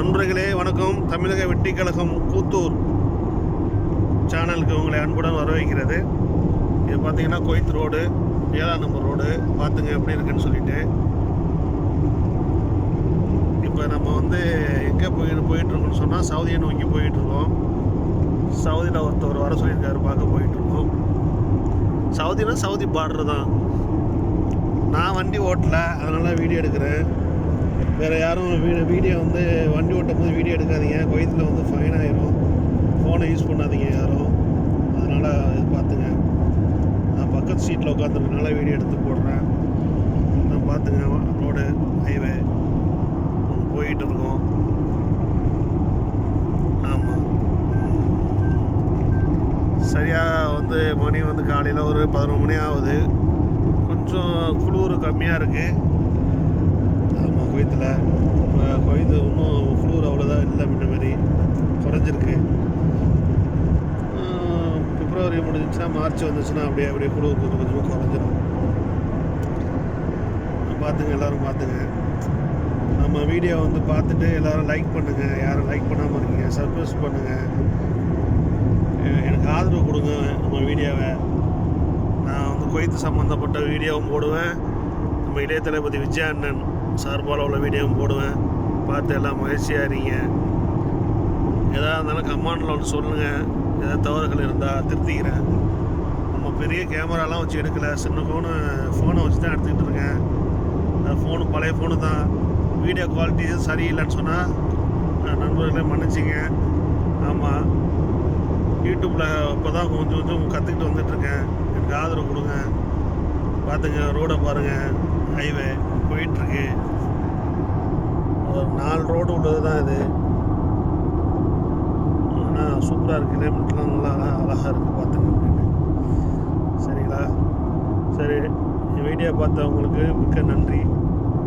நண்பர்களே வணக்கம். தமிழக வெற்றி கழகம் கூத்தூர் சேனலுக்கு உங்களை அன்புடன் வரவேற்கிறது. இது பார்த்தீங்கன்னா கொய்த் ரோடு, 7ஆம் நம்பர் ரோடு. பார்த்துங்க எப்படி இருக்குன்னு சொல்லிட்டு. இப்போ நம்ம எங்கே போயிட்டுருக்கோம்னு சொன்னால் சவுதியை நோக்கி போயிட்டுருக்கோம். சவுதியில் ஒருத்தர் வர சொல்லியிருக்காரு, பார்க்க போயிட்டுருக்கோம். சவுதினா சவுதி பார்டர் தான். நான் வண்டி ஓட்டலை, அதனால் வீடியோ எடுக்கிறேன். வேறு யாரும் வீடியோ வண்டி ஓட்டும் போது வீடியோ எடுக்காதீங்க. குவைத்தில் ஃபைன் ஆயிரும். ஃபோனை யூஸ் பண்ணாதீங்க யாரும். அதனால் இது பார்த்துங்க. நான் பக்கத்து சீட்டில் உட்காந்துருக்கனால வீடியோ எடுத்து போடுறேன். நான் பார்த்துங்க, ரோடு ஹைவே போயிட்டு இருக்கோம். ஆமாம், சரியாக மணி காலையில் ஒரு 11 மணி ஆகுது. கொஞ்சம் குளிர் கம்மியாக இருக்குது. ஆமாம், குவைத்தில் இப்போ குவைத்து இன்னும் குளிர் அவ்வளோதான் இல்லை, முன்ன மாதிரி குறைஞ்சிருக்கு. பிப்ரவரி முடிஞ்சிச்சுன்னா மார்ச் வந்துச்சுன்னா அப்படியே குளிர் கொஞ்சம் கொஞ்சமாக குறைஞ்சிரும். பார்த்துங்க, எல்லோரும் பார்த்துங்க. நம்ம வீடியோ பார்த்துட்டு எல்லோரும் லைக் பண்ணுங்கள். யாரும் லைக் பண்ணாமல் இருக்கீங்க, சப்ஸ்கிரைப் பண்ணுங்கள். எனக்கு ஆதரவு கொடுங்க நம்ம வீடியோவை. நான் குவைத்து சம்மந்தப்பட்ட வீடியோவும் போடுவேன். நம்ம இளைய தளபதி விஜய் அண்ணன் சார்பால் உள்ள வீடியோவும் போடுவேன். பார்த்து எல்லாம் மகிழ்ச்சியாக இருங்க. எதாக இருந்தாலும் கமெண்டில் சொல்லுங்கள். ஏதாவது தவறுகள் இருந்தால் திருத்திக்கிறேன். நம்ம பெரிய கேமராலாம் வச்சு எடுக்கலை, சின்ன ஃபோனை வச்சு தான் எடுத்துக்கிட்டு இருக்கேன். ஃபோனு பழைய ஃபோனு தான். வீடியோ குவாலிட்டி சரியில்லைன்னு சொன்னால் நண்பர்களே மன்னிச்சிங்க. ஆமாம், யூடியூப்பில் இப்போ தான் கொஞ்சம் கற்றுக்கிட்டு வந்துட்டுருக்கேன். எனக்கு ஆதரவு கொடுங்க. பார்த்துங்க, ரோடை பாருங்கள், ஹைவே போயிட்டுருக்கு. ஒரு 4 ரோடு உள்ளது தான் இது. ஆனால் சூப்பராக இருக்குது. கிலோமீட்டர்லாம் நல்லா அழகாக இருக்குது. பார்த்துங்க அப்படின்னு. சரிங்களா? சரி, வீடியோ பார்த்தவங்களுக்கு மிக்க நன்றி.